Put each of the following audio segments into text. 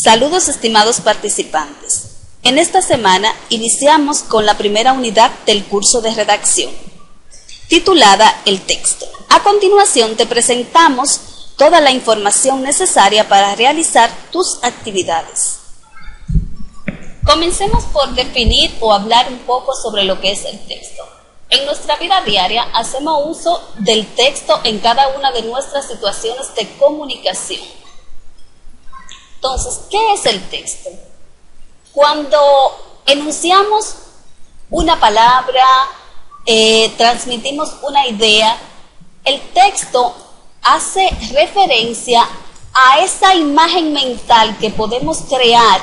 Saludos, estimados participantes. En esta semana iniciamos con la primera unidad del curso de redacción, titulada El texto. A continuación te presentamos toda la información necesaria para realizar tus actividades. Comencemos por definir o hablar un poco sobre lo que es el texto. En nuestra vida diaria hacemos uso del texto en cada una de nuestras situaciones de comunicación. Entonces, ¿qué es el texto? Cuando enunciamos una palabra, transmitimos una idea, el texto hace referencia a esa imagen mental que podemos crear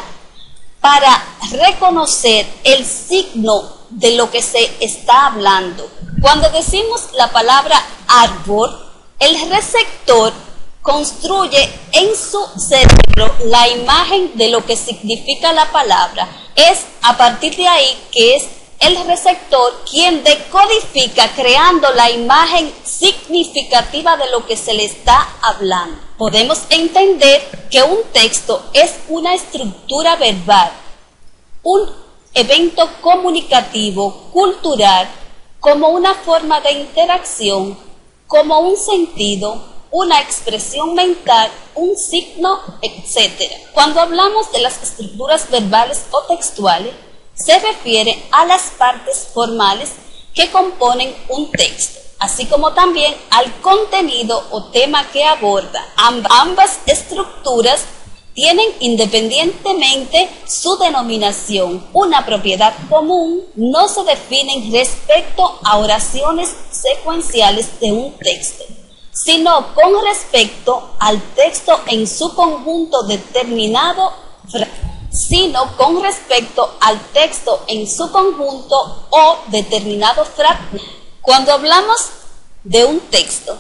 para reconocer el signo de lo que se está hablando. Cuando decimos la palabra árbol, el receptor construye en su cerebro la imagen de lo que significa la palabra. Es a partir de ahí que es el receptor quien decodifica creando la imagen significativa de lo que se le está hablando. Podemos entender que un texto es una estructura verbal, un evento comunicativo, cultural, como una forma de interacción, como un sentido, una expresión mental, un signo, etc. Cuando hablamos de las estructuras verbales o textuales, se refiere a las partes formales que componen un texto, así como también al contenido o tema que aborda. Ambas estructuras tienen independientemente su denominación, una propiedad común, no se definen respecto a oraciones secuenciales de un texto, sino con respecto al texto en su conjunto determinado, o determinado fragmento. Cuando hablamos de un texto,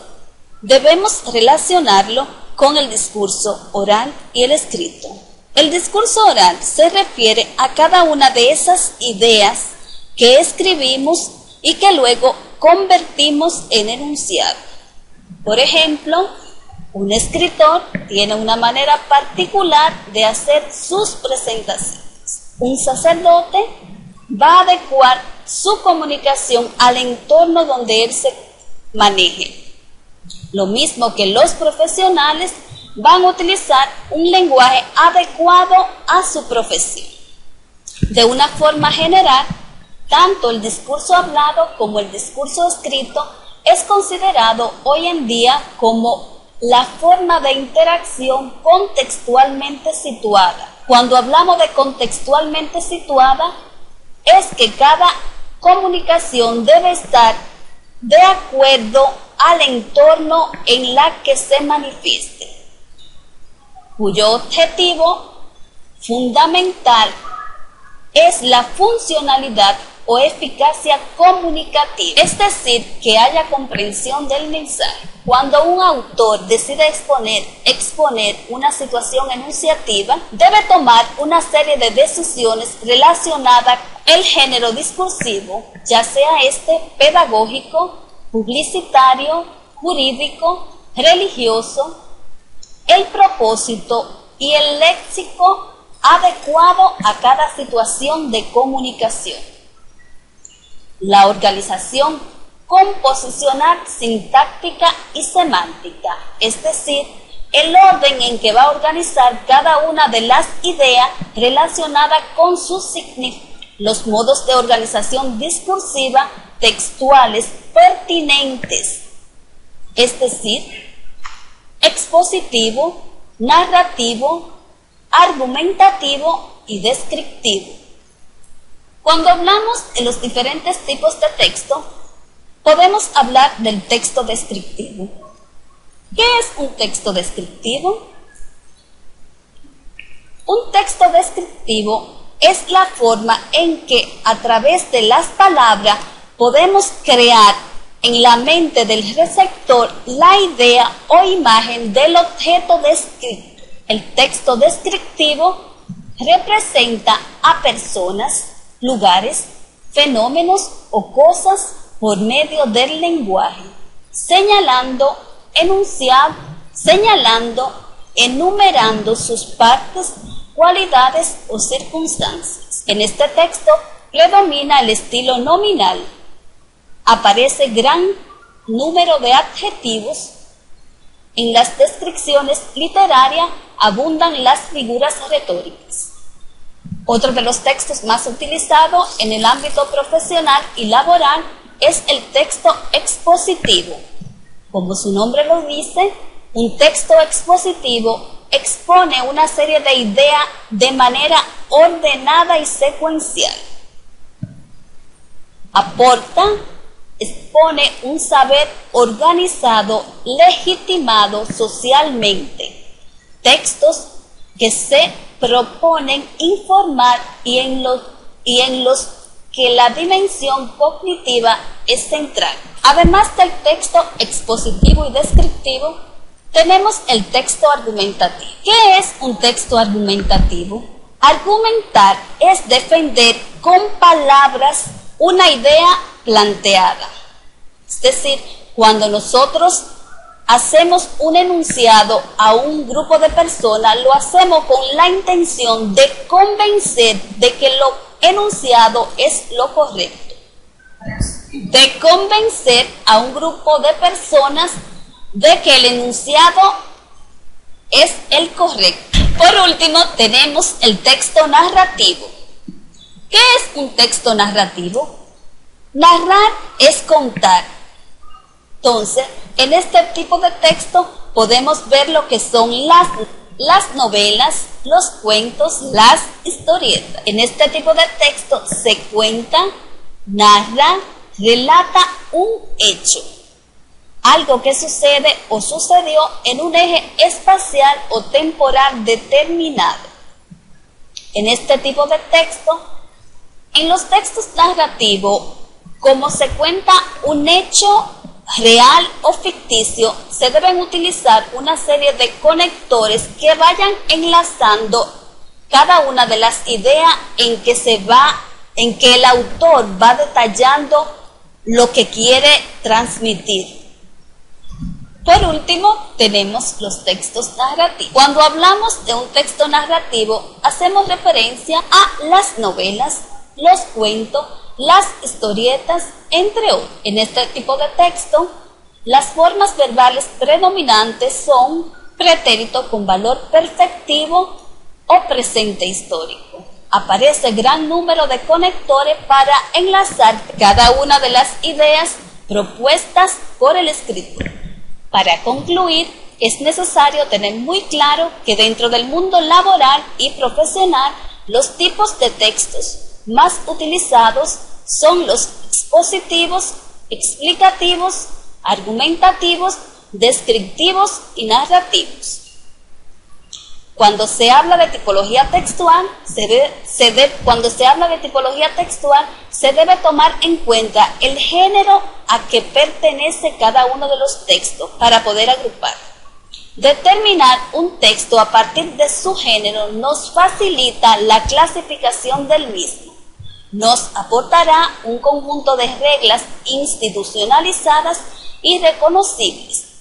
debemos relacionarlo con el discurso oral y el escrito. El discurso oral se refiere a cada una de esas ideas que escribimos y que luego convertimos en enunciado. Por ejemplo, un escritor tiene una manera particular de hacer sus presentaciones. Un sacerdote va a adecuar su comunicación al entorno donde él se maneje. Lo mismo que los profesionales van a utilizar un lenguaje adecuado a su profesión. De una forma general, tanto el discurso hablado como el discurso escrito es considerado hoy en día como la forma de interacción contextualmente situada. Cuando hablamos de contextualmente situada, es que cada comunicación debe estar de acuerdo al entorno en la que se manifieste, cuyo objetivo fundamental es la funcionalidad o eficacia comunicativa, es decir, que haya comprensión del mensaje. Cuando un autor decide exponer una situación enunciativa, debe tomar una serie de decisiones relacionadas con el género discursivo, ya sea este pedagógico, publicitario, jurídico, religioso, el propósito y el léxico adecuado a cada situación de comunicación. La organización composicional, sintáctica y semántica, es decir, el orden en que va a organizar cada una de las ideas relacionadas con su significado. Los modos de organización discursiva textuales pertinentes, es decir, expositivo, narrativo, argumentativo y descriptivo. Cuando hablamos de los diferentes tipos de texto, podemos hablar del texto descriptivo. ¿Qué es un texto descriptivo? Un texto descriptivo es la forma en que a través de las palabras podemos crear en la mente del receptor la idea o imagen del objeto descrito. El texto descriptivo representa a personas, lugares, fenómenos o cosas por medio del lenguaje, señalando, enumerando sus partes cualidades o circunstancias. En este texto predomina el estilo nominal. Aparece gran número de adjetivos. En las descripciones literarias abundan las figuras retóricas. Otro de los textos más utilizados en el ámbito profesional y laboral es el texto expositivo. Como su nombre lo dice, un texto expositivo expone una serie de ideas de manera ordenada y secuencial. Expone un saber organizado, legitimado socialmente. Textos que se proponen informar y en los que la dimensión cognitiva es central. Además del texto expositivo y descriptivo, tenemos el texto argumentativo. ¿Qué es un texto argumentativo? Argumentar es defender con palabras una idea planteada. Es decir, cuando nosotros hacemos un enunciado a un grupo de personas, lo hacemos con la intención de convencer de que lo enunciado es lo correcto. De convencer a un grupo de personas de que el enunciado es el correcto. Por último, tenemos el texto narrativo. ¿Qué es un texto narrativo? Narrar es contar. Entonces, en este tipo de texto podemos ver lo que son las novelas, los cuentos, las historietas. En este tipo de texto se cuenta, narra, relata un hecho. Algo que sucede o sucedió en un eje espacial o temporal determinado. En este tipo de texto, en los textos narrativos, como se cuenta un hecho real o ficticio, se deben utilizar una serie de conectores que vayan enlazando cada una de las ideas en que el autor va detallando lo que quiere transmitir. Por último, tenemos los textos narrativos. Cuando hablamos de un texto narrativo, hacemos referencia a las novelas, los cuentos, las historietas, entre otros. En este tipo de texto, las formas verbales predominantes son pretérito con valor perfectivo o presente histórico. Aparece gran número de conectores para enlazar cada una de las ideas propuestas por el escritor. Para concluir, es necesario tener muy claro que dentro del mundo laboral y profesional, los tipos de textos más utilizados son los expositivos, explicativos, argumentativos, descriptivos y narrativos. Cuando se habla de tipología textual, se debe tomar en cuenta el género a que pertenece cada uno de los textos para poder agrupar. Determinar un texto a partir de su género nos facilita la clasificación del mismo. Nos aportará un conjunto de reglas institucionalizadas y reconocibles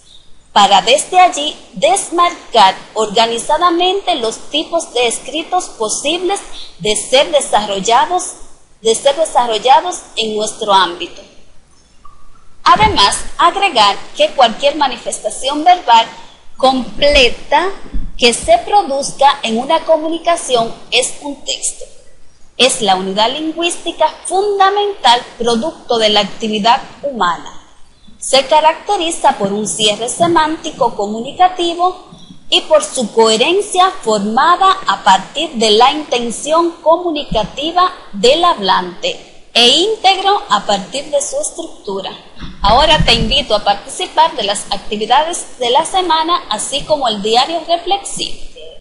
para desde allí desmarcar organizadamente los tipos de escritos posibles de ser desarrollados en nuestro ámbito. Además, agregar que cualquier manifestación verbal completa que se produzca en una comunicación es un texto. Es la unidad lingüística fundamental producto de la actividad humana. Se caracteriza por un cierre semántico comunicativo y por su coherencia formada a partir de la intención comunicativa del hablante e íntegro a partir de su estructura. Ahora te invito a participar de las actividades de la semana, así como el diario reflexivo.